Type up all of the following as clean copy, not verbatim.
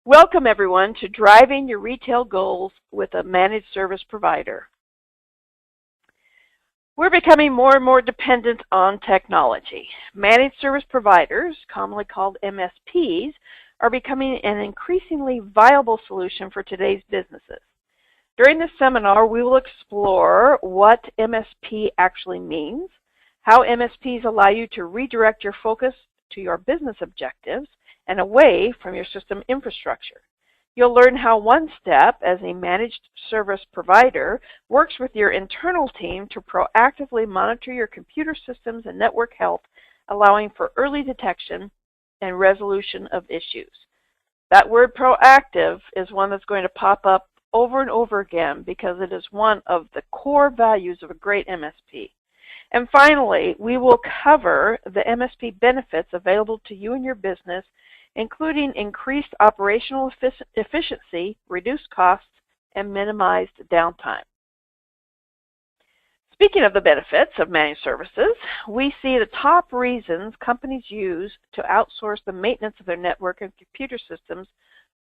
Welcome everyone to Driving Your Retail Goals with a Managed Service Provider. We're becoming more and more dependent on technology. Managed Service Providers, commonly called MSPs, are becoming an increasingly viable solution for today's businesses. During this seminar, we will explore what MSP actually means, how MSPs allow you to redirect your focus to your business objectives, and away from your system infrastructure. You'll learn how OneStep, as a managed service provider, works with your internal team to proactively monitor your computer systems and network health, allowing for early detection and resolution of issues. That word proactive is one that's going to pop up over and over again because it is one of the core values of a great MSP. And finally, we will cover the MSP benefits available to you and your business, including increased operational efficiency, reduced costs, and minimized downtime. Speaking of the benefits of managed services, we see the top reasons companies use to outsource the maintenance of their network and computer systems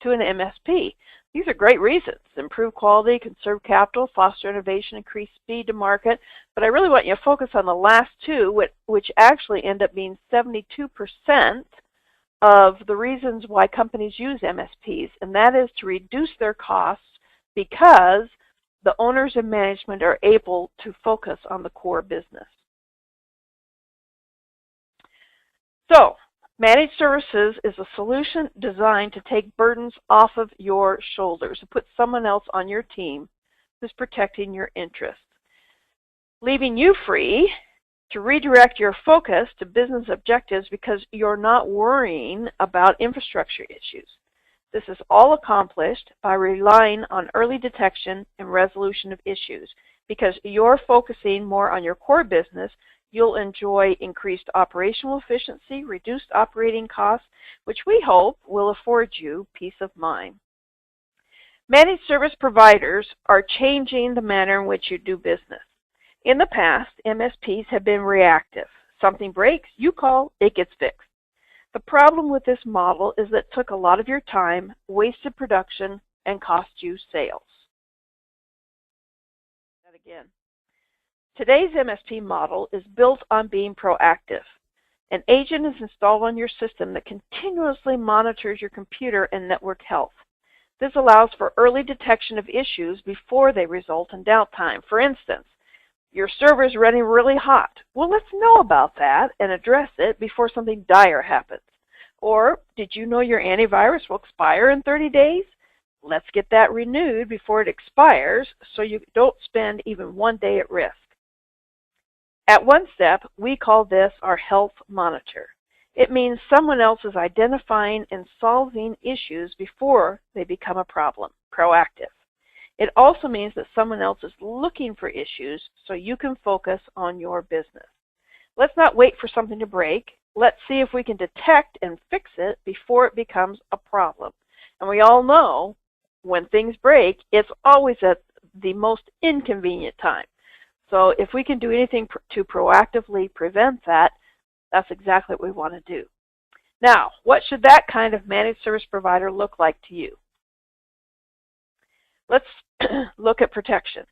to an MSP. These are great reasons: improve quality, conserve capital, foster innovation, increase speed to market. But I really want you to focus on the last two, which actually end up being 72% of the reasons why companies use MSPs, and that is to reduce their costs because the owners and management are able to focus on the core business. So, managed services is a solution designed to take burdens off of your shoulders and put someone else on your team who's protecting your interests, leaving you free to redirect your focus to business objectives because you're not worrying about infrastructure issues. This is all accomplished by relying on early detection and resolution of issues. Because you're focusing more on your core business, you'll enjoy increased operational efficiency, reduced operating costs, which we hope will afford you peace of mind. Managed service providers are changing the manner in which you do business. In the past, MSPs have been reactive. Something breaks, you call, it gets fixed. The problem with this model is that it took a lot of your time, wasted production, and cost you sales. That again. Today's MSP model is built on being proactive. An agent is installed on your system that continuously monitors your computer and network health. This allows for early detection of issues before they result in downtime. For instance, your server is running really hot. Well, let's know about that and address it before something dire happens. Or, did you know your antivirus will expire in 30 days? Let's get that renewed before it expires so you don't spend even one day at risk. At OneStep, we call this our health monitor. It means someone else is identifying and solving issues before they become a problem, proactive. It also means that someone else is looking for issues so you can focus on your business. Let's not wait for something to break. Let's see if we can detect and fix it before it becomes a problem. And we all know when things break, it's always at the most inconvenient time. So if we can do anything to proactively prevent that, that's exactly what we want to do. Now, what should that kind of managed service provider look like to you? Let's look at protection.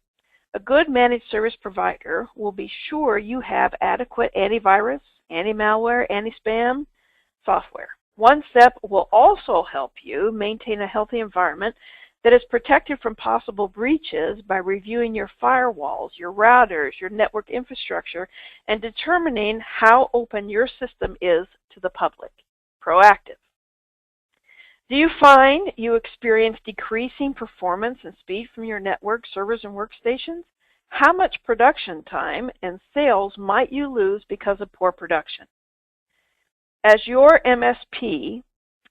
A good managed service provider will be sure you have adequate antivirus, anti-malware, anti-spam software. OneStep will also help you maintain a healthy environment that is protected from possible breaches by reviewing your firewalls, your routers, your network infrastructure, and determining how open your system is to the public. Proactive. Do you find you experience decreasing performance and speed from your network, servers, and workstations? How much production time and sales might you lose because of poor production? As your MSP,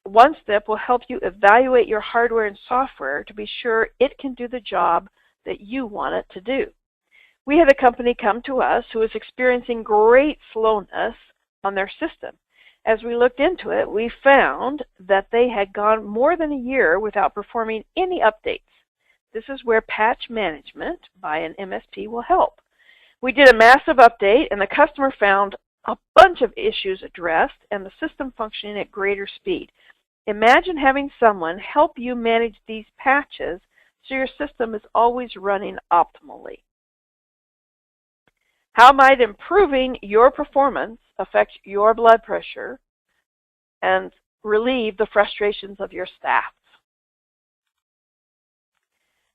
OneStep will help you evaluate your hardware and software to be sure it can do the job that you want it to do. We had a company come to us who was experiencing great slowness on their system. As we looked into it, we found that they had gone more than a year without performing any updates. This is where patch management by an MSP will help. We did a massive update, and the customer found a bunch of issues addressed and the system functioning at greater speed. Imagine having someone help you manage these patches so your system is always running optimally. How might improving your performance affect your blood pressure and relieve the frustrations of your staff?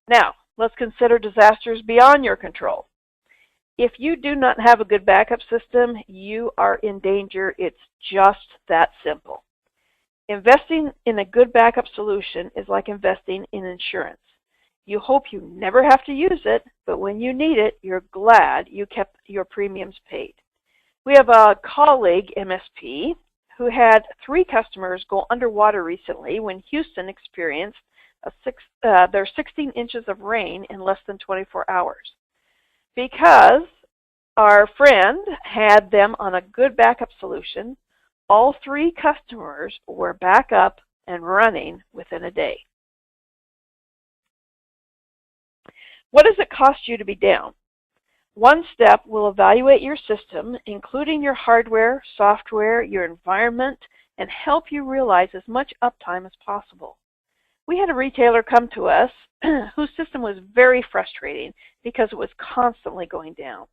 Now, let's consider disasters beyond your control. If you do not have a good backup system, you are in danger. It's just that simple. Investing in a good backup solution is like investing in insurance. You hope you never have to use it, but when you need it, you're glad you kept your premiums paid. We have a colleague, MSP, who had 3 customers go underwater recently when Houston experienced their 16 inches of rain in less than 24 hours. Because our friend had them on a good backup solution, all 3 customers were back up and running within a day. What does it cost you to be down? One Step will evaluate your system, including your hardware, software, your environment, and help you realize as much uptime as possible. We had a retailer come to us whose system was very frustrating because it was constantly going down.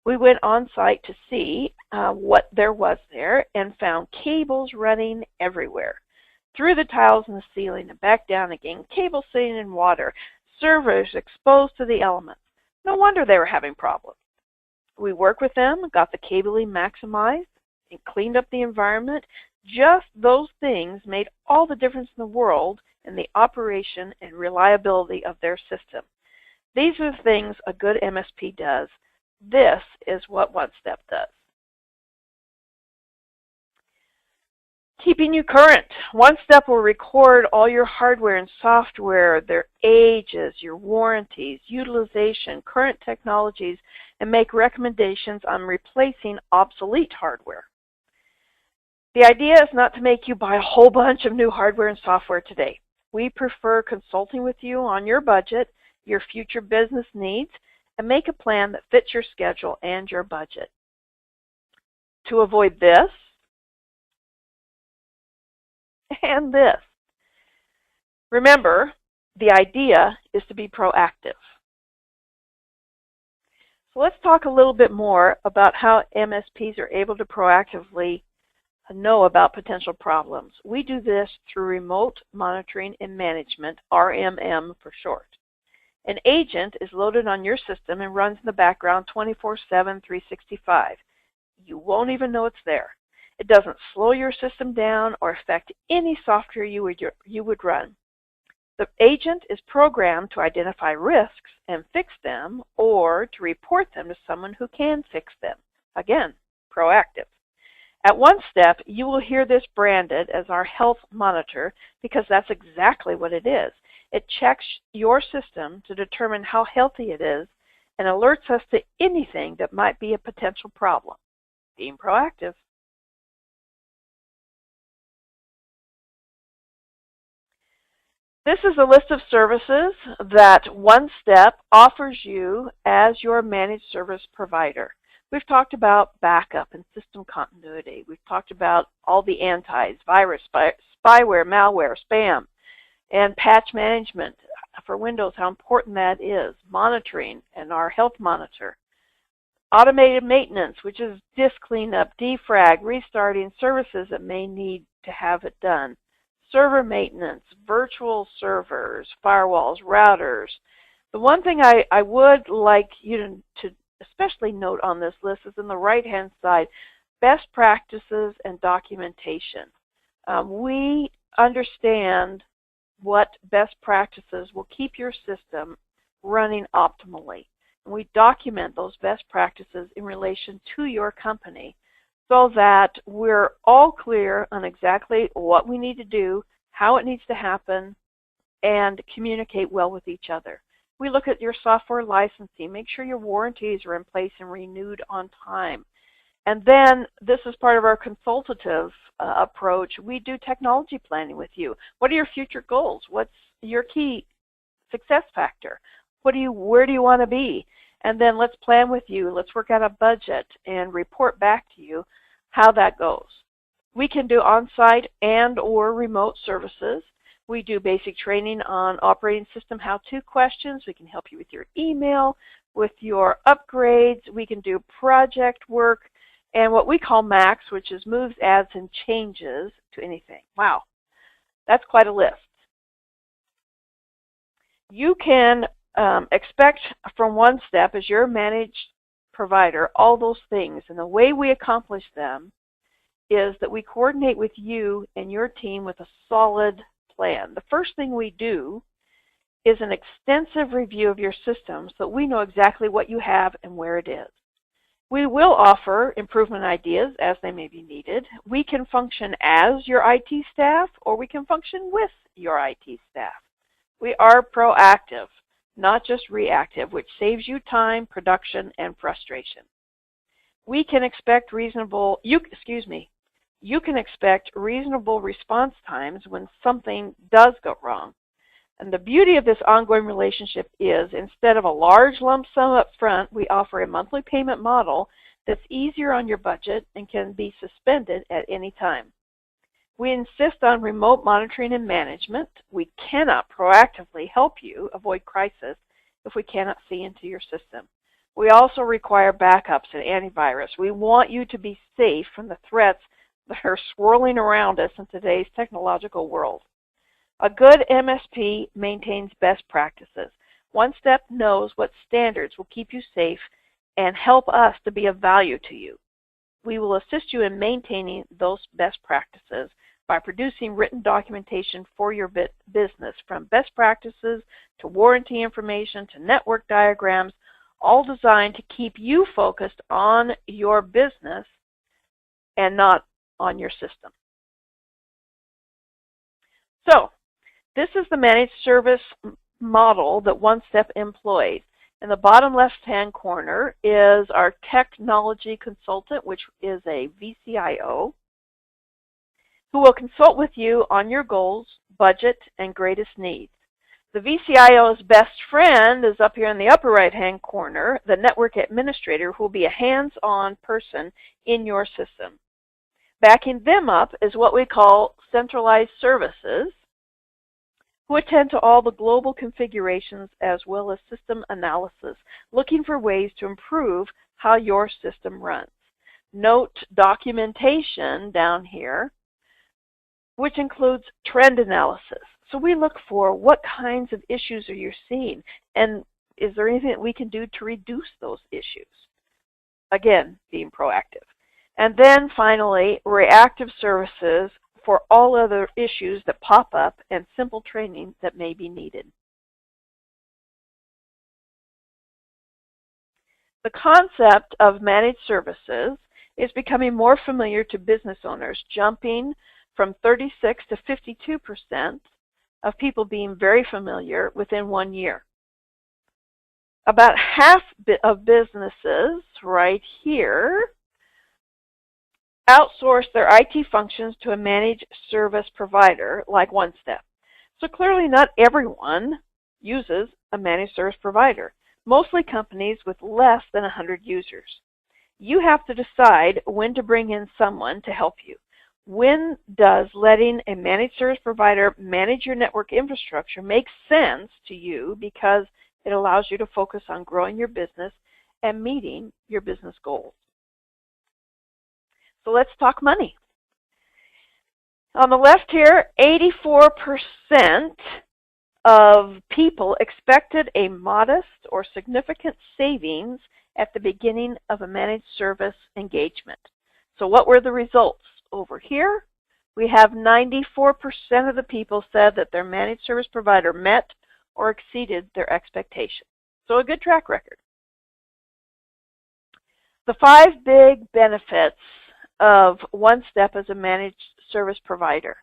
We went on site to see what there was there and found cables running everywhere, through the tiles in the ceiling and back down again, cables sitting in water, servers exposed to the elements. No wonder they were having problems. We worked with them, got the cabling maximized, and cleaned up the environment. Just those things made all the difference in the world in the operation and reliability of their system. These are the things a good MSP does. This is what One Step does. Keeping you current. One Step will record all your hardware and software, their ages, your warranties, utilization, current technologies, and make recommendations on replacing obsolete hardware. The idea is not to make you buy a whole bunch of new hardware and software today. We prefer consulting with you on your budget, your future business needs, and make a plan that fits your schedule and your budget. To avoid this and this, remember, the idea is to be proactive. So let's talk a little bit more about how MSPs are able to proactively know about potential problems. We do this through remote monitoring and management, RMM for short. An agent is loaded on your system and runs in the background 24/7, 365. You won't even know it's there. It doesn't slow your system down or affect any software you would run. The agent is programmed to identify risks and fix them, or to report them to someone who can fix them. Again, proactive. At One Step, you will hear this branded as our health monitor because that's exactly what it is. It checks your system to determine how healthy it is and alerts us to anything that might be a potential problem. Being proactive. This is a list of services that One Step offers you as your managed service provider. We've talked about backup and system continuity. We've talked about all the antis, virus, spyware, malware, spam, and patch management for Windows, how important that is, monitoring and our health monitor. Automated maintenance, which is disk cleanup, defrag, restarting services that may need to have it done. Server maintenance, virtual servers, firewalls, routers. The one thing I would like you to especially note on this list is in the right-hand side, best practices and documentation. We understand what best practices will keep your system running optimally. And we document those best practices in relation to your company so that we're all clear on exactly what we need to do, how it needs to happen, and communicate well with each other. We look at your software licensing, make sure your warranties are in place and renewed on time. And then this is part of our consultative approach. We do technology planning with you. What are your future goals? What's your key success factor? Where do you want to be? And then let's plan with you. Let's work out a budget and report back to you how that goes. We can do on-site and or remote services. We do basic training on operating system how-to questions. We can help you with your email, with your upgrades. We can do project work and what we call Max, which is moves, adds, and changes to anything. Wow, that's quite a list. You can expect from OneStep as your managed provider all those things, and the way we accomplish them is that we coordinate with you and your team with a solid plan. The first thing we do is an extensive review of your system so that we know exactly what you have and where it is. We will offer improvement ideas as they may be needed. We can function as your IT staff, or we can function with your IT staff. We are proactive, not just reactive, which saves you time, production, and frustration. You can expect reasonable response times when something does go wrong. And the beauty of this ongoing relationship is, instead of a large lump sum up front, we offer a monthly payment model that's easier on your budget and can be suspended at any time. We insist on remote monitoring and management. We cannot proactively help you avoid crisis if we cannot see into your system. We also require backups and antivirus. We want you to be safe from the threats that are swirling around us in today's technological world. A good MSP maintains best practices. OneStep knows what standards will keep you safe and help us to be of value to you. We will assist you in maintaining those best practices by producing written documentation for your business, from best practices to warranty information to network diagrams, all designed to keep you focused on your business and not on your system. So, this is the managed service model that OneStep employs. In the bottom left-hand corner is our technology consultant, which is a VCIO, who will consult with you on your goals, budget, and greatest needs. The VCIO's best friend is up here in the upper right-hand corner, the network administrator, who will be a hands-on person in your system. Backing them up is what we call centralized services, who attend to all the global configurations as well as system analysis, looking for ways to improve how your system runs. Note documentation down here, which includes trend analysis. So we look for what kinds of issues are you seeing, and is there anything that we can do to reduce those issues? Again, being proactive. And then finally, reactive services for all other issues that pop up and simple training that may be needed. The concept of managed services is becoming more familiar to business owners, jumping from 36 to 52% of people being very familiar within 1 year. About half of businesses right here outsource their IT functions to a managed service provider like OneStep. So clearly not everyone uses a managed service provider, mostly companies with less than 100 users. You have to decide when to bring in someone to help you. When does letting a managed service provider manage your network infrastructure make sense to you, because it allows you to focus on growing your business and meeting your business goals? So let's talk money. On the left here, 84% of people expected a modest or significant savings at the beginning of a managed service engagement. So what were the results? Over here, we have 94% of the people said that their managed service provider met or exceeded their expectations. So a good track record. The 5 big benefits of OneStep as a managed service provider.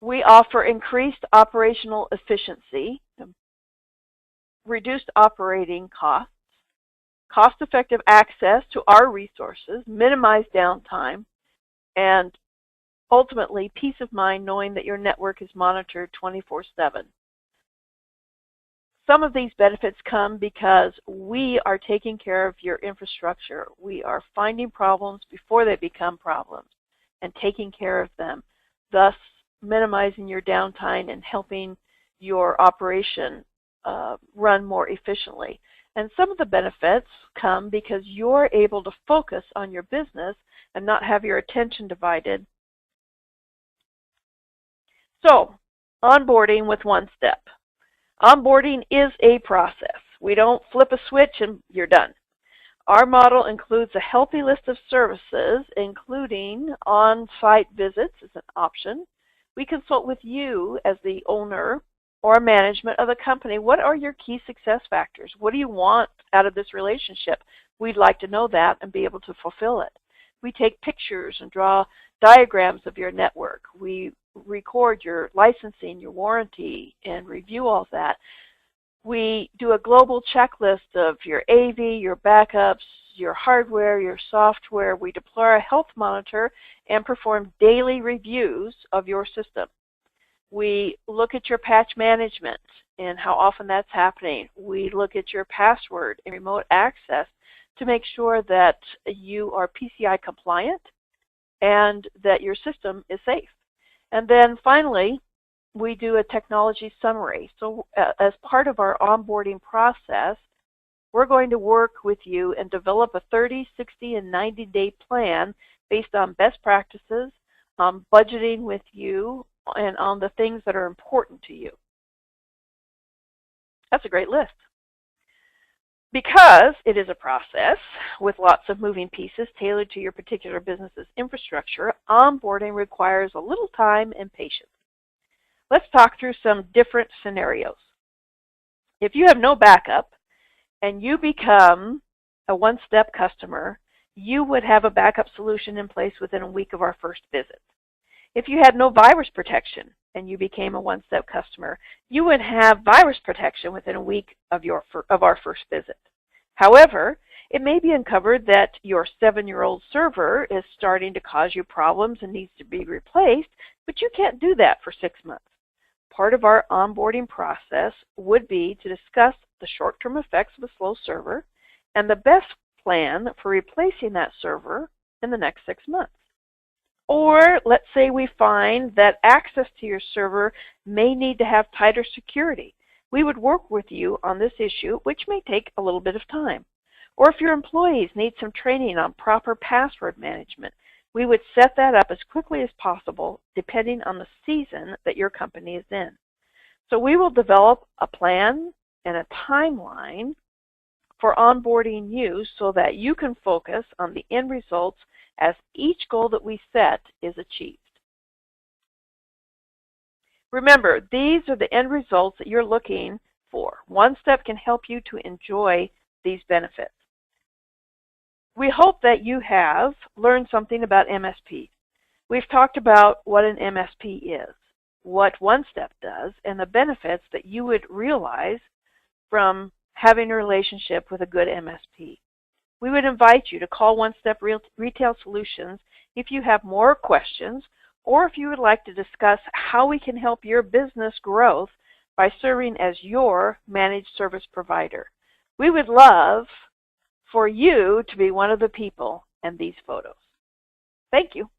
We offer increased operational efficiency, reduced operating costs, cost-effective access to our resources, minimized downtime, and ultimately peace of mind knowing that your network is monitored 24/7. Some of these benefits come because we are taking care of your infrastructure. We are finding problems before they become problems. and taking care of them, thus minimizing your downtime and helping your operation run more efficiently. And some of the benefits come because you're able to focus on your business and not have your attention divided. So, onboarding with one step. Onboarding is a process. We don't flip a switch and you're done. Our model includes a healthy list of services, including on-site visits as an option. We consult with you as the owner or management of the company. What are your key success factors? What do you want out of this relationship? We'd like to know that and be able to fulfill it. We take pictures and draw diagrams of your network. We record your licensing, your warranty, and review all that. We do a global checklist of your AV, your backups, your hardware, your software. We deploy a health monitor and perform daily reviews of your system. We look at your patch management and how often that's happening. We look at your password and remote access to make sure that you are PCI compliant and that your system is safe. And then finally, we do a technology summary. So as part of our onboarding process, we're going to work with you and develop a 30, 60, and 90-day plan based on best practices, budgeting with you, and on the things that are important to you. That's a great list. Because it is a process with lots of moving pieces tailored to your particular business's infrastructure, onboarding requires a little time and patience. Let's talk through some different scenarios. If you have no backup and you become a one-step customer, you would have a backup solution in place within a week of our first visit. If you had no virus protection and you became a one-step customer, you would have virus protection within a week of our first visit. However, it may be uncovered that your 7-year-old server is starting to cause you problems and needs to be replaced, but you can't do that for 6 months. Part of our onboarding process would be to discuss the short-term effects of a slow server and the best plan for replacing that server in the next 6 months. Or let's say we find that access to your server may need to have tighter security. We would work with you on this issue, which may take a little bit of time. Or if your employees need some training on proper password management, we would set that up as quickly as possible depending on the season that your company is in. So we will develop a plan and a timeline for onboarding you so that you can focus on the end results as each goal that we set is achieved. Remember, these are the end results that you're looking for. One step can help you to enjoy these benefits. We hope that you have learned something about MSP. We've talked about what an MSP is, what One Step does, and the benefits that you would realize from having a relationship with a good MSP. We would invite you to call One Step Retail Solutions if you have more questions or if you would like to discuss how we can help your business growth by serving as your managed service provider. We would love for you to be one of the people in these photos. Thank you.